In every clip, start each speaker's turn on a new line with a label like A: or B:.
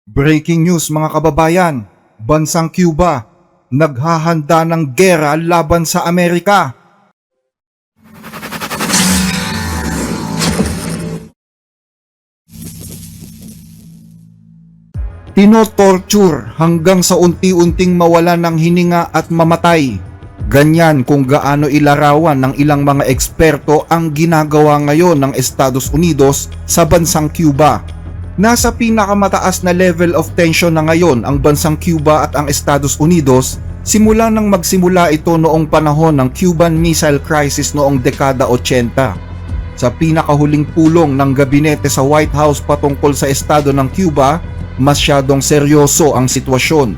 A: Breaking news mga kababayan, bansang Cuba, naghahanda ng gera laban sa Amerika. Tinotorture hanggang sa unti-unting mawala ng hininga at mamatay. Ganyan kung gaano ilarawan ng ilang mga eksperto ang ginagawa ngayon ng Estados Unidos sa bansang Cuba. Nasa pinakamataas na level of tension na ngayon ang bansang Cuba at ang Estados Unidos simula nang magsimula ito noong panahon ng Cuban Missile Crisis noong dekada 80. Sa pinakahuling pulong ng gabinete sa White House patungkol sa estado ng Cuba, masyadong seryoso ang sitwasyon.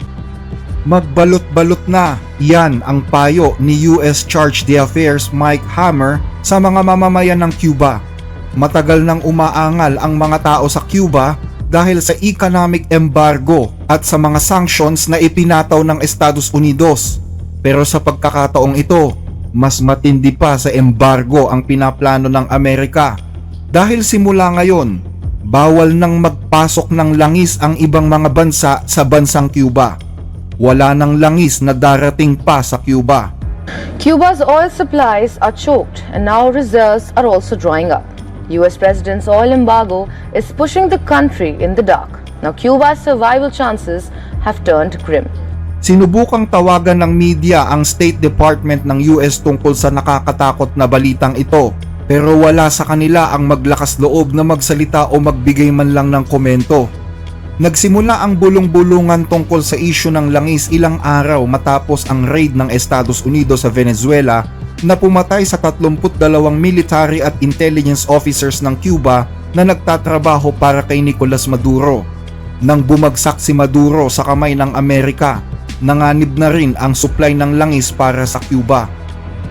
A: Magbalot-balot na, yan ang payo ni US Charge d'Affaires Mike Hammer sa mga mamamayan ng Cuba. Matagal nang umaangal ang mga tao sa Cuba dahil sa economic embargo at sa mga sanctions na ipinataw ng Estados Unidos. Pero sa pagkakataong ito, mas matindi pa sa embargo ang pinaplano ng Amerika. Dahil simula ngayon, bawal nang magpasok ng langis ang ibang mga bansa sa bansang Cuba. Wala nang langis na darating pa sa Cuba.
B: Cuba's oil supplies are choked and now reserves are also drying up. US President's oil embargo is pushing the country in the dark. Now Cuba's survival chances have turned grim.
A: Sinubukang tawagan ng media ang State Department ng US tungkol sa nakakatakot na balitang ito, pero wala sa kanila ang maglakas loob na magsalita o magbigay man lang ng komento. Nagsimula ang bulong-bulungan tungkol sa isyu ng langis ilang araw matapos ang raid ng Estados Unidos sa Venezuela na pumatay sa 32 military at intelligence officers ng Cuba na nagtatrabaho para kay Nicolas Maduro. Nang bumagsak si Maduro sa kamay ng Amerika, nanganib na rin ang supply ng langis para sa Cuba.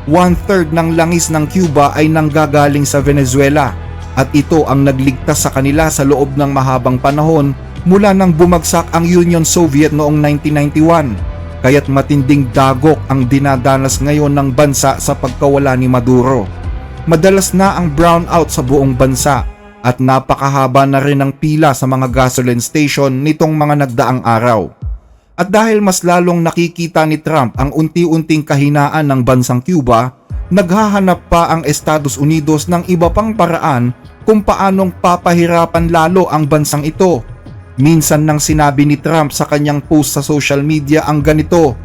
A: 1/3 ng langis ng Cuba ay nanggagaling sa Venezuela at ito ang nagligtas sa kanila sa loob ng mahabang panahon mula nang bumagsak ang Union Soviet noong 1991. Kaya't matinding dagok ang dinadanas ngayon ng bansa sa pagkawala ni Maduro. Madalas na ang brownout sa buong bansa at napakahaba na rin ang pila sa mga gasoline station nitong mga nagdaang araw. At dahil mas lalong nakikita ni Trump ang unti-unting kahinaan ng bansang Cuba, naghahanap pa ang Estados Unidos ng iba pang paraan kung paanong papahirapan lalo ang bansang ito. Minsan nang sinabi ni Trump sa kanyang post sa social media ang ganito: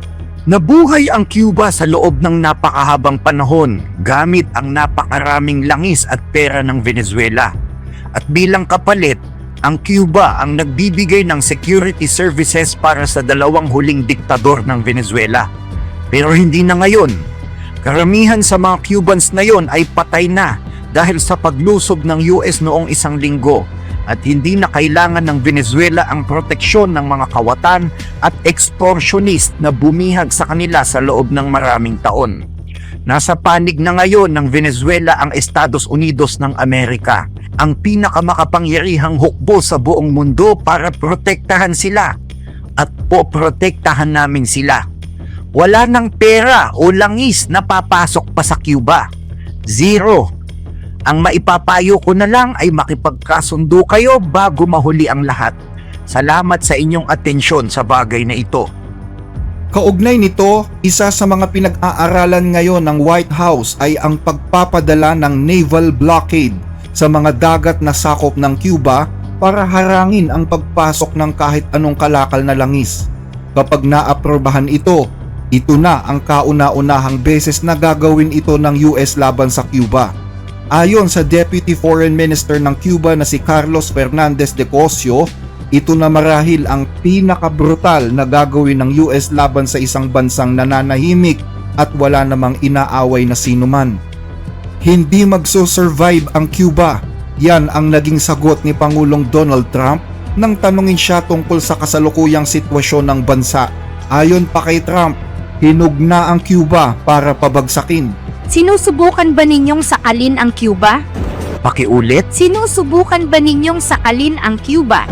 C: "Nabuhay ang Cuba sa loob ng napakahabang panahon gamit ang napakaraming langis at pera ng Venezuela. At bilang kapalit, ang Cuba ang nagbibigay ng security services para sa dalawang huling diktador ng Venezuela. Pero hindi na ngayon. Karamihan sa mga Cubans na yon ay patay na dahil sa paglusob ng US noong 1 linggo. At hindi na kailangan ng Venezuela ang proteksyon ng mga kawatan at extortionist na bumihag sa kanila sa loob ng maraming taon. Nasa panig na ngayon ng Venezuela ang Estados Unidos ng Amerika, ang pinakamakapangyarihang hukbo sa buong mundo para protektahan sila. At poprotektahan namin sila. Wala nang pera o langis na papasok pa sa Cuba. Zero. Ang maipapayo ko na lang ay makipagkasundo kayo bago mahuli ang lahat. Salamat sa inyong atensyon sa bagay na ito."
A: Kaugnay nito, isa sa mga pinag-aaralan ngayon ng White House ay ang pagpapadala ng naval blockade sa mga dagat na sakop ng Cuba para harangin ang pagpasok ng kahit anong kalakal na langis. Kapag naaprobahan ito, ito na ang kauna-unahang beses na gagawin ito ng US laban sa Cuba. Ayon sa Deputy Foreign Minister ng Cuba na si Carlos Fernandez de Cosio, ito na marahil ang pinakabrutal na gagawin ng US laban sa isang bansang nananahimik at wala namang inaaway na sinuman. Hindi magso-survive ang Cuba. Yan ang naging sagot ni Pangulong Donald Trump nang tanungin siya tungkol sa kasalukuyang sitwasyon ng bansa. Ayon pa kay Trump, hinug na ang Cuba para pabagsakin.
D: Sinusubukan ba ninyong sakalin ang Cuba?
C: Pakiulit?
D: Sinusubukan ba ninyong sakalin ang Cuba?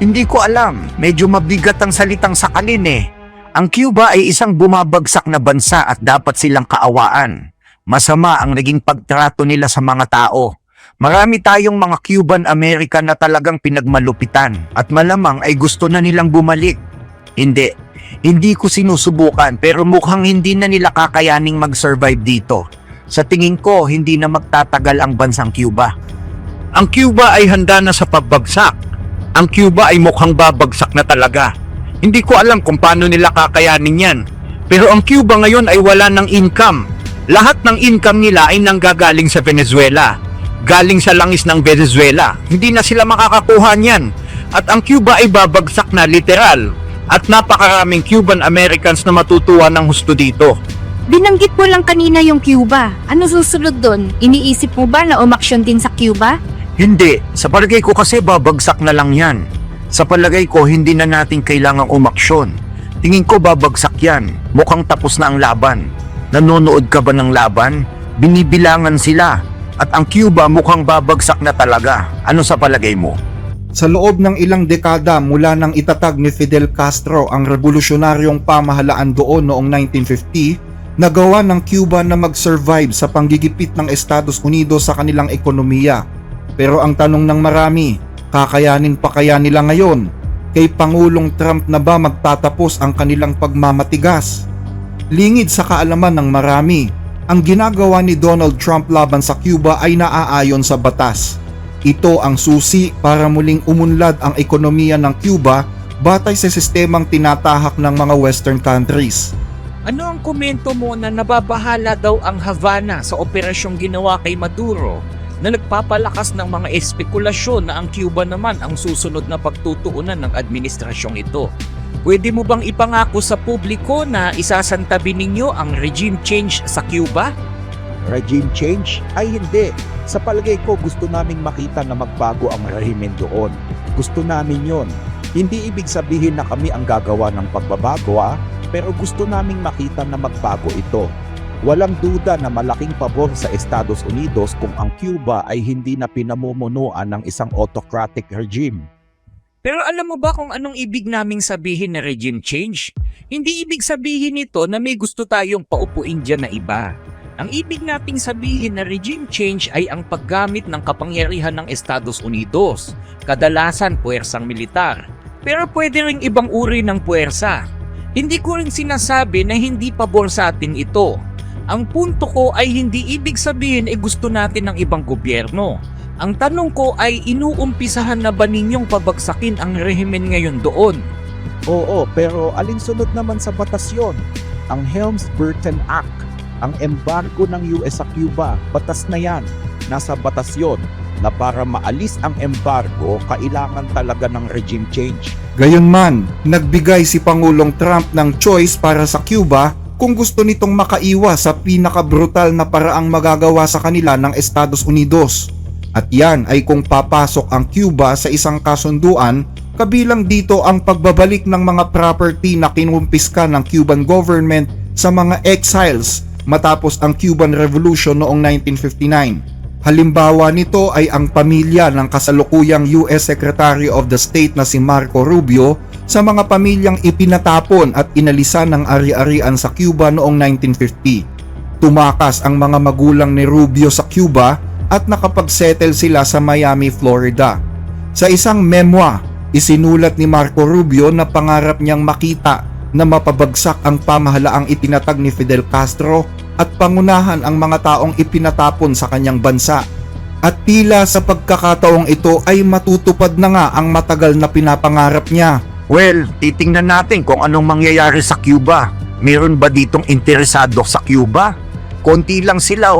C: Hindi ko alam. Medyo mabigat ang salitang sakalin eh. Ang Cuba ay isang bumabagsak na bansa at dapat silang kaawaan. Masama ang naging pagtrato nila sa mga tao. Marami tayong mga Cuban American na talagang pinagmalupitan at malamang ay gusto na nilang bumalik. Hindi ko sinusubukan pero mukhang hindi na nila kakayaning mag-survive dito. Sa tingin ko, hindi na magtatagal ang bansang Cuba. Ang Cuba ay handa na sa pagbagsak. Ang Cuba ay mukhang babagsak na talaga. Hindi ko alam kung paano nila kakayanin yan. Pero ang Cuba ngayon ay wala ng income. Lahat ng income nila ay nanggagaling sa Venezuela. Galing sa langis ng Venezuela. Hindi na sila makakakuha niyan. At ang Cuba ay babagsak na literal. At napakaraming Cuban Americans na matutuwa ng husto dito.
D: Binanggit mo lang kanina yung Cuba. Ano susunod doon? Iniisip mo ba na umaksyon din sa Cuba?
C: Hindi. Sa palagay ko kasi babagsak na lang yan. Sa palagay ko hindi na natin kailangang umaksyon. Tingin ko babagsak yan. Mukhang tapos na ang laban. Nanonood ka ba ng laban? Binibilangan sila. At ang Cuba mukhang babagsak na talaga. Ano sa palagay mo?
A: Sa loob ng ilang dekada mula nang itatag ni Fidel Castro ang revolusyonaryong pamahalaan doon noong 1950, nagawa ng Cuba na mag-survive sa panggigipit ng Estados Unidos sa kanilang ekonomiya. Pero ang tanong ng marami, kakayanin pa kaya nila ngayon? Kay Pangulong Trump na ba magtatapos ang kanilang pagmamatigas? Lingid sa kaalaman ng marami, ang ginagawa ni Donald Trump laban sa Cuba ay naaayon sa batas. Ito ang susi para muling umunlad ang ekonomiya ng Cuba batay sa sistemang tinatahak ng mga Western countries.
E: Ano ang komento mo na nababahala daw ang Havana sa operasyong ginawa kay Maduro na nagpapalakas ng mga espekulasyon na ang Cuba naman ang susunod na pagtutuunan ng administrasyong ito? Pwede mo bang ipangako sa publiko na isasantabi ninyo ang regime change sa Cuba?
F: Regime change? Ay hindi. Sa palagay ko gusto naming makita na magbago ang rehimen doon. Gusto namin yon. Hindi ibig sabihin na kami ang gagawa ng pagbabago pero gusto naming makita na magbago ito. Walang duda na malaking pabor sa Estados Unidos kung ang Cuba ay hindi na pinamumunuan ng isang autocratic regime.
E: Pero alam mo ba kung anong ibig naming sabihin na regime change? Hindi ibig sabihin nito na may gusto tayong paupuin dyan na iba. Ang ibig nating sabihin na regime change ay ang paggamit ng kapangyarihan ng Estados Unidos, kadalasan puwersang militar. Pero pwede ring ibang uri ng puwersa. Hindi ko rin sinasabi na hindi pabor sa atin ito. Ang punto ko ay hindi ibig sabihin gusto natin ng ibang gobyerno. Ang tanong ko ay inuumpisahan na ba ninyong pabagsakin ang rehimen ngayon doon?
F: Oo, pero alinsunod naman sa batas yon. Ang Helms-Burton Act, ang embargo ng US sa Cuba, batas na yan. Nasa batas yon na para maalis ang embargo, kailangan talaga ng regime change.
A: Gayunman, nagbigay si Pangulong Trump ng choice para sa Cuba kung gusto nitong makaiwas sa pinakabrutal na paraang magagawa sa kanila ng Estados Unidos. At yan ay kung papasok ang Cuba sa isang kasunduan, kabilang dito ang pagbabalik ng mga property na kinumpiska ng Cuban government sa mga exiles matapos ang Cuban Revolution noong 1959. Halimbawa nito ay ang pamilya ng kasalukuyang US Secretary of the State na si Marco Rubio sa mga pamilyang ipinatapon at inalisan ng ari-arian sa Cuba noong 1950. Tumakas ang mga magulang ni Rubio sa Cuba at nakapagsettle sila sa Miami, Florida. Sa isang memoir, isinulat ni Marco Rubio na pangarap niyang makita na mapabagsak ang pamahalaang itinatag ni Fidel Castro at pangunahan ang mga taong ipinatapon sa kanyang bansa. At tila sa pagkakataong ito ay matutupad na nga ang matagal na pinapangarap niya.
C: Well, titingnan natin kung anong mangyayari sa Cuba. Meron ba ditong interesado sa Cuba? Konti lang sila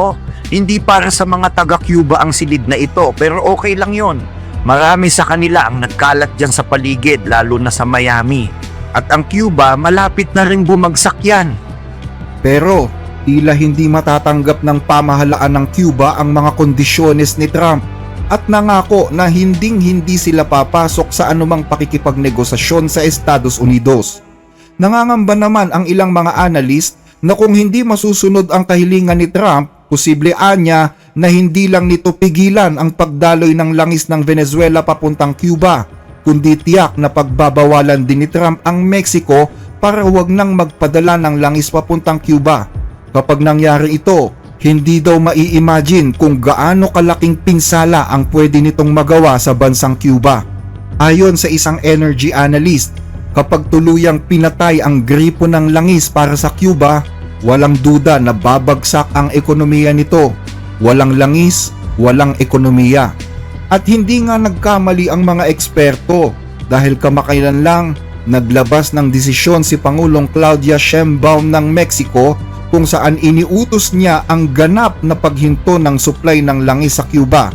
C: Hindi para sa mga taga-Cuba ang silid na ito pero okay lang yon. Marami sa kanila ang nagkalat dyan sa paligid lalo na sa Miami. At ang Cuba malapit na rin bumagsak yan.
A: Pero tila hindi matatanggap ng pamahalaan ng Cuba ang mga kondisyones ni Trump at nangako na hinding-hindi sila papasok sa anumang pakikipagnegosasyon sa Estados Unidos. Nangangamba naman ang ilang mga analyst na kung hindi masusunod ang kahilingan ni Trump, posible anya na hindi lang nito pigilan ang pagdaloy ng langis ng Venezuela papuntang Cuba, kundi tiyak na pagbabawalan din ni Trump ang Mexico para huwag nang magpadala ng langis papuntang Cuba. Kapag nangyari ito, Hindi daw mai-imagine kung gaano kalaking pinsala ang pwede nitong magawa sa bansang Cuba. Ayon sa isang energy analyst, kapag tuluyang pinatay ang gripo ng langis para sa Cuba, walang duda na babagsak ang ekonomiya nito. Walang langis, walang ekonomiya. At hindi nga nagkamali ang mga eksperto dahil kamakailan lang naglabas ng desisyon si Pangulong Claudia Sheinbaum ng Mexico kung saan iniutos niya ang ganap na paghinto ng supply ng langis sa Cuba.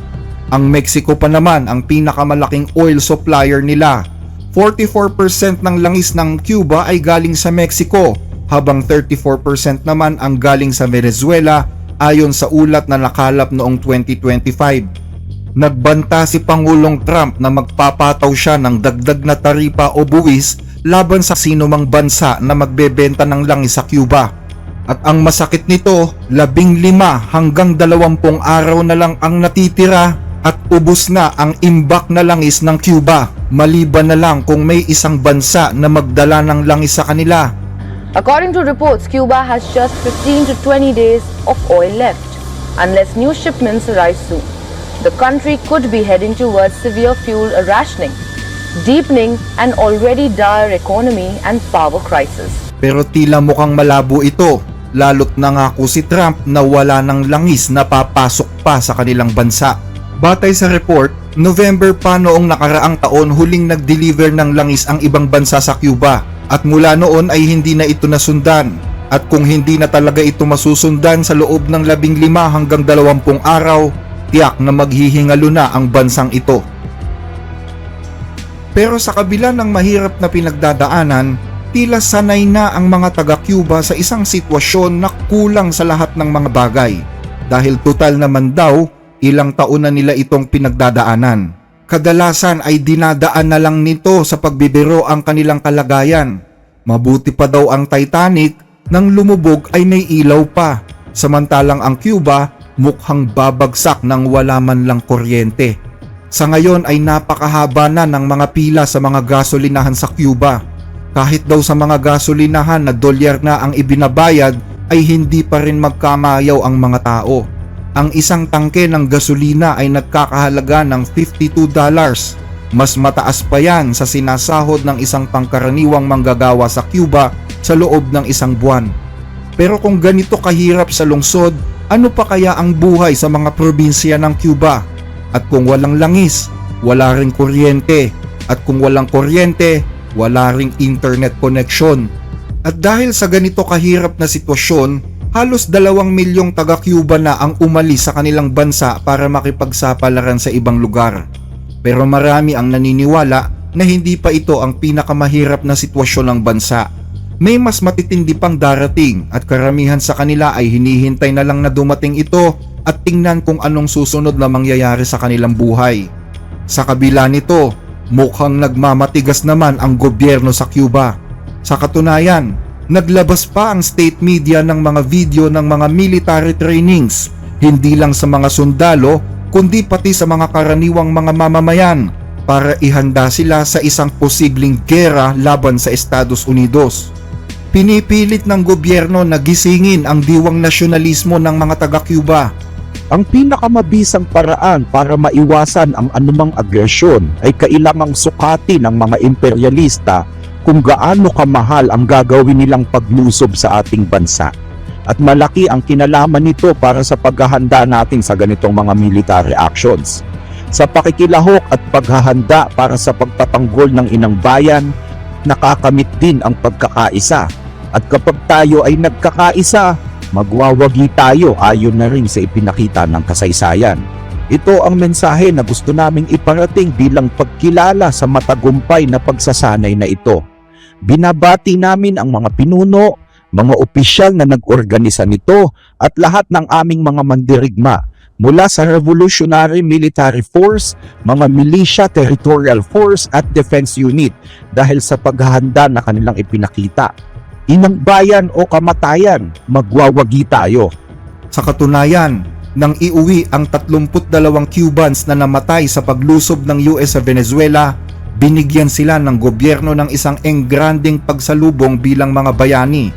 A: Ang Mexico pa naman ang pinakamalaking oil supplier nila. 44% ng langis ng Cuba ay galing sa Mexico, habang 34% naman ang galing sa Venezuela ayon sa ulat na nakalap noong 2025. Nagbanta si Pangulong Trump na magpapataw siya ng dagdag na taripa o buwis laban sa sinumang bansa na magbebenta ng langis sa Cuba. At ang masakit nito, 15 hanggang 20 araw na lang ang natitira at ubos na ang imbak na langis ng Cuba, maliban na lang kung may isang bansa na magdala ng langis sa kanila.
B: According to reports, Cuba has just 15 to 20 days of oil left. Unless new shipments arrive soon, the country could be heading towards severe fuel rationing, deepening an already dire economy and power crisis.
A: Pero tila mukhang malabo ito, lalo't nangako si Trump na wala ng langis na papasok pa sa kanilang bansa. Batay sa report, November pa noong nakaraang taon huling nag-deliver ng langis ang ibang bansa sa Cuba at mula noon ay hindi na ito nasundan. At kung hindi na talaga ito masusundan sa loob ng 15 hanggang 20 araw, tiyak na maghihingalo na ang bansang ito. Pero sa kabila ng mahirap na pinagdadaanan, tila sanay na ang mga taga-Cuba sa isang sitwasyon na kulang sa lahat ng mga bagay. Dahil total naman daw, ilang taon na nila itong pinagdadaanan. Kadalasan ay dinadaan na lang nito sa pagbibiro ang kanilang kalagayan. Mabuti pa daw ang Titanic, nang lumubog ay may ilaw pa. Samantalang ang Cuba mukhang babagsak nang wala man lang kuryente. Sa ngayon ay napakahaba na ng mga pila sa mga gasolinahan sa Cuba. Kahit daw sa mga gasolinahan na dolyar na ang ibinabayad ay hindi pa rin magkamayaw ang mga tao. Ang isang tangke ng gasolina ay nagkakahalaga ng $52. Mas mataas pa yan sa sinasahod ng isang pangkaraniwang manggagawa sa Cuba sa loob ng isang buwan. Pero kung ganito kahirap sa lungsod, ano pa kaya ang buhay sa mga probinsya ng Cuba? At kung walang langis, wala ring kuryente. At kung walang kuryente, wala ring internet connection. At dahil sa ganito kahirap na sitwasyon, halos 2 milyong taga-Cuba na ang umalis sa kanilang bansa para makipagsapalaran sa ibang lugar. Pero marami ang naniniwala na hindi pa ito ang pinakamahirap na sitwasyon ng bansa. May mas matitindi pang darating at karamihan sa kanila ay hinihintay na lang na dumating ito at tingnan kung anong susunod na mangyayari sa kanilang buhay. Sa kabila nito, mukhang nagmamatigas naman ang gobyerno sa Cuba. Sa katunayan, naglabas pa ang state media ng mga video ng mga military trainings, hindi lang sa mga sundalo, kundi pati sa mga karaniwang mga mamamayan para ihanda sila sa isang posibleng gera laban sa Estados Unidos. Pinipilit ng gobyerno na gisingin ang diwang nasyonalismo ng mga taga-Cuba.
F: Ang pinakamabisang paraan para maiwasan ang anumang agresyon ay kailangang sukatin ng mga imperialista kung gaano kamahal ang gagawin nilang paglusob sa ating bansa. At malaki ang kinalaman nito para sa paghahanda natin sa ganitong mga military actions. Sa pakikilahok at paghahanda para sa pagtatanggol ng inang bayan, nakakamit din ang pagkakaisa. At kapag tayo ay nagkakaisa, magwawagi tayo ayon na rin sa ipinakita ng kasaysayan. Ito ang mensahe na gusto naming iparating bilang pagkilala sa matagumpay na pagsasanay na ito. Binabati namin ang mga pinuno, mga opisyal na nag-organisa nito at lahat ng aming mga mandirigma mula sa Revolutionary Military Force, mga Militia Territorial Force at Defense Unit dahil sa paghahanda na kanilang ipinakita. Inang bayan o kamatayan, magwawagi tayo.
A: Sa katunayan, nang iuwi ang 32 Cubans na namatay sa paglusob ng US sa Venezuela, binigyan sila ng gobyerno ng isang engranding pagsalubong bilang mga bayani.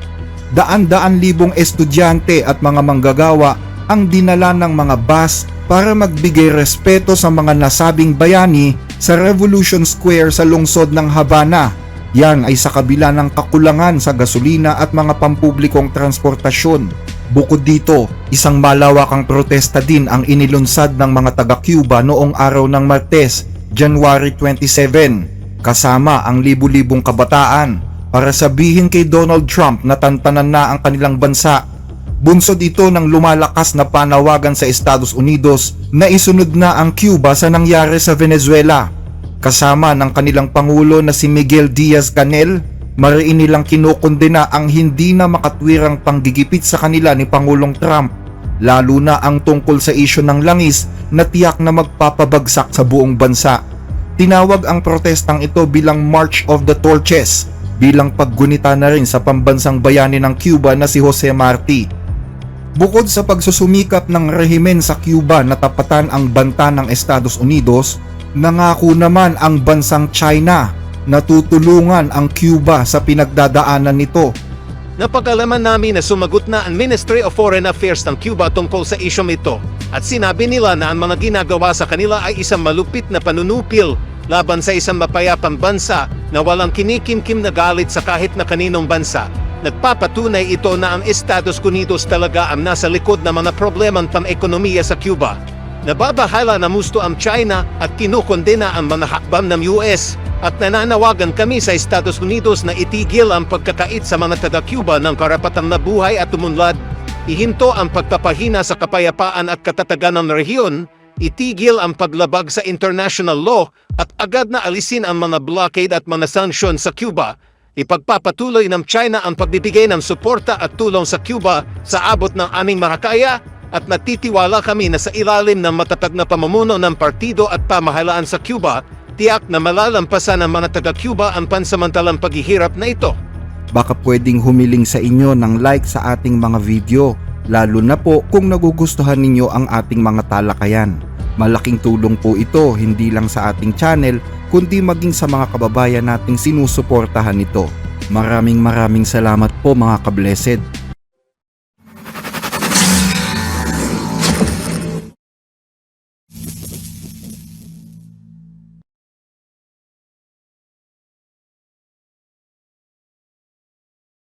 A: Daan-daan libong estudyante at mga manggagawa ang dinala ng mga bus para magbigay respeto sa mga nasabing bayani sa Revolution Square sa lungsod ng Havana. Yan ay sa kabila ng kakulangan sa gasolina at mga pampublikong transportasyon. Bukod dito, isang malawakang protesta din ang inilunsad ng mga taga-Cuba noong araw ng Martes, January 27, kasama ang libu-libong kabataan para sabihin kay Donald Trump na tantanan na ang kanilang bansa. Bunsod ito ng lumalakas na panawagan sa Estados Unidos na isunod na ang Cuba sa nangyari sa Venezuela. Kasama ng kanilang Pangulo na si Miguel Diaz-Canel, mariin nilang kinukondena ang hindi na makatwirang panggigipit sa kanila ni Pangulong Trump, lalo na ang tungkol sa isyu ng langis na tiyak na magpapabagsak sa buong bansa. Tinawag ang protestang ito bilang March of the Torches, bilang paggunita na rin sa pambansang bayani ng Cuba na si Jose Marti. Bukod sa pagsusumikap ng rehimen sa Cuba na tapatan ang banta ng Estados Unidos, nangako naman ang bansang China na tutulungan ang Cuba sa pinagdadaanan nito.
G: Napag-alaman namin na sumagot na ang Ministry of Foreign Affairs ng Cuba tungkol sa isyong ito at sinabi nila na ang mga ginagawa sa kanila ay isang malupit na panunupil laban sa isang mapayapang bansa na walang kinikimkim na galit sa kahit na kaninong bansa. Nagpapatunay ito na ang Estados Unidos talaga ang nasa likod ng mga problemang pang-ekonomiya sa Cuba. Nababahala na musto ang China at kinukondena ang mga hakbang ng US at nananawagan kami sa Estados Unidos na itigil ang pagkakait sa mga taga-Cuba ng karapatang na buhay at umunlad, ihinto ang pagpapahina sa kapayapaan at katatagan ng rehiyon, itigil ang paglabag sa international law at agad na alisin ang mga blockade at mga sanksyon sa Cuba. Ipagpapatuloy ng China ang pagbibigay ng suporta at tulong sa Cuba sa abot ng aming makakaya at natitiwala kami na sa ilalim ng matatag na pamumuno ng partido at pamahalaan sa Cuba, tiyak na malalampasan ng mga taga-Cuba ang pansamantalang paghihirap na ito.
A: Baka pwedeng humiling sa inyo ng like sa ating mga video, lalo na po kung nagugustuhan ninyo ang ating mga talakayan. Malaking tulong po ito hindi lang sa ating channel, kundi maging sa mga kababayan nating sinusuportahan nito. Maraming salamat po mga ka-blessed.